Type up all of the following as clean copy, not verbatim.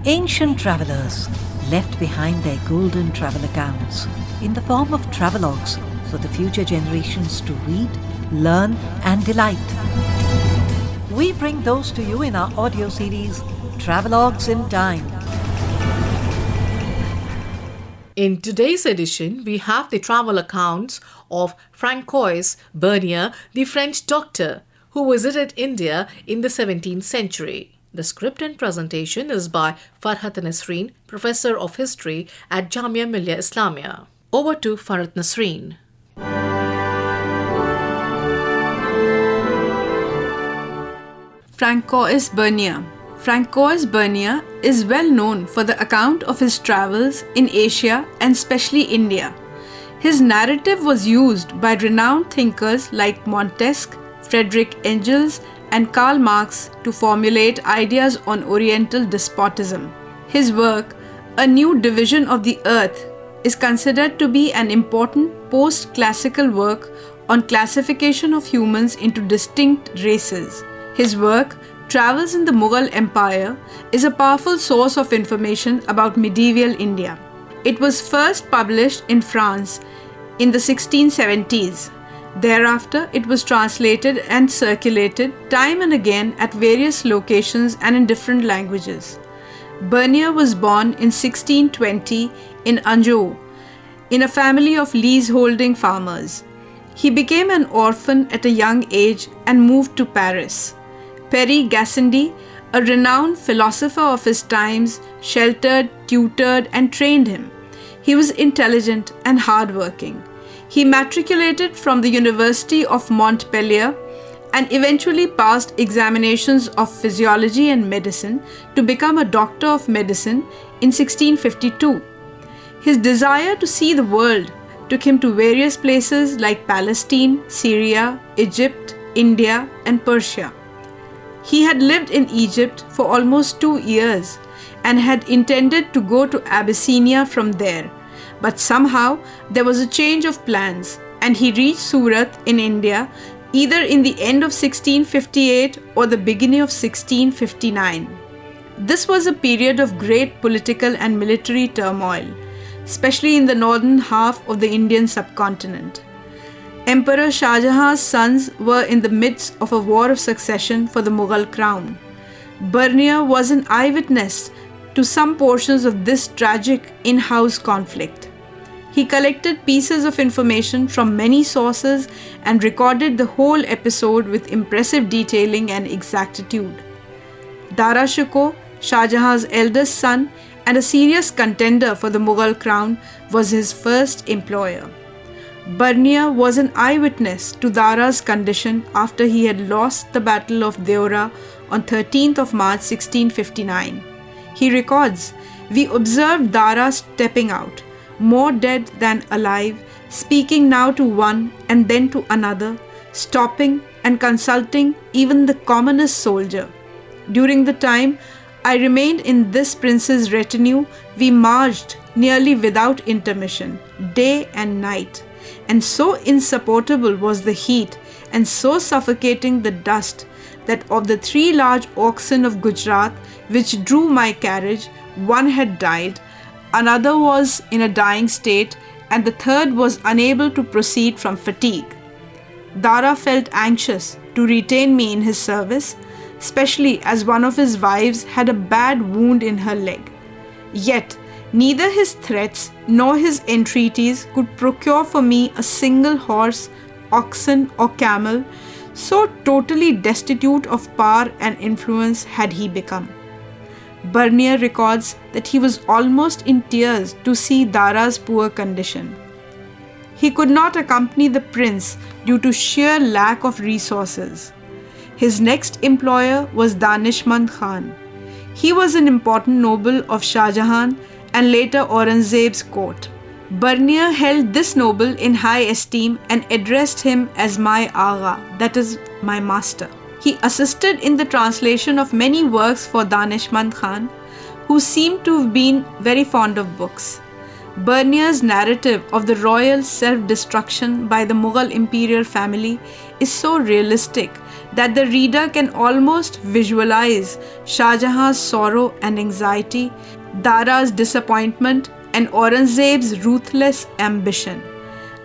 Ancient travelers left behind their golden travel accounts in the form of travelogues for the future generations to read, learn and delight. We bring those to you in our audio series, Travelogues in Time. In today's edition, we have the travel accounts of Francois Bernier, the French doctor who visited India in the 17th century. The script and presentation is by Farhat Nasreen, Professor of History at Jamia Millia Islamia. Over to Farhat Nasreen. Francois Bernier. Francois Bernier is well known for the account of his travels in Asia and especially India. His narrative was used by renowned thinkers like Montesquieu, Friedrich Engels, and Karl Marx to formulate ideas on Oriental despotism. His work, A New Division of the Earth, is considered to be an important post-classical work on classification of humans into distinct races. His work, Travels in the Mughal Empire, is a powerful source of information about medieval India. It was first published in France in the 1670s. Thereafter, it was translated and circulated time and again at various locations and in different languages. Bernier was born in 1620 in Anjou, in a family of leaseholding farmers. He became an orphan at a young age and moved to Paris. Perry Gassendi, a renowned philosopher of his times, sheltered, tutored, and trained him. He was intelligent and hardworking. He matriculated from the University of Montpellier and eventually passed examinations of physiology and medicine to become a doctor of medicine in 1652. His desire to see the world took him to various places like Palestine, Syria, Egypt, India, and Persia. He had lived in Egypt for almost 2 years and had intended to go to Abyssinia from there. But somehow there was a change of plans and he reached Surat in India either in the end of 1658 or the beginning of 1659. This was a period of great political and military turmoil, especially in the northern half of the Indian subcontinent. Emperor Shah Jahan's sons were in the midst of a war of succession for the Mughal crown. Bernier was an eyewitness to some portions of this tragic in-house conflict. He collected pieces of information from many sources and recorded the whole episode with impressive detailing and exactitude. Dara Shikoh, Shah Jahan's eldest son and a serious contender for the Mughal crown, was his first employer. Bernier was an eyewitness to Dara's condition after he had lost the Battle of Deora on 13th of March 1659. He records, "We observed Dara stepping out, more dead than alive, speaking now to one and then to another, stopping and consulting even the commonest soldier. During the time I remained in this prince's retinue, we marched nearly without intermission, day and night. And so insupportable was the heat and so suffocating the dust that of the 3 large oxen of Gujarat which drew my carriage, one had died, another was in a dying state, and the third was unable to proceed from fatigue. Dara felt anxious to retain me in his service, especially as one of his wives had a bad wound in her leg. Yet neither his threats nor his entreaties could procure for me a single horse, oxen, or camel, so totally destitute of power and influence had he become." Bernier records that he was almost in tears to see Dara's poor condition. He could not accompany the prince due to sheer lack of resources. His next employer was Danishmand Khan. He was an important noble of Shah Jahan and later Aurangzeb's court. Bernier held this noble in high esteem and addressed him as my Agha, that is, my master. He assisted in the translation of many works for Danishmand Khan, who seemed to have been very fond of books. Bernier's narrative of the royal self-destruction by the Mughal imperial family is so realistic that the reader can almost visualize Shah Jahan's sorrow and anxiety, Dara's disappointment, and Aurangzeb's ruthless ambition.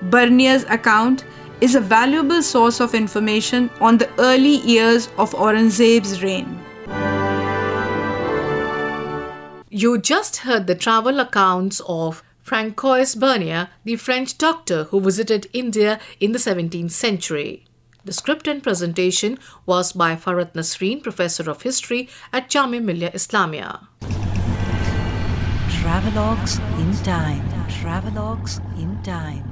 Burnier's account is a valuable source of information on the early years of Aurangzeb's reign. You just heard the travel accounts of Francois Bernier, the French doctor who visited India in the 17th century. The script and presentation was by Farhat Nasreen, Professor of History at Jamia Millia Islamia. Travelogues in Time. Travelogues in Time.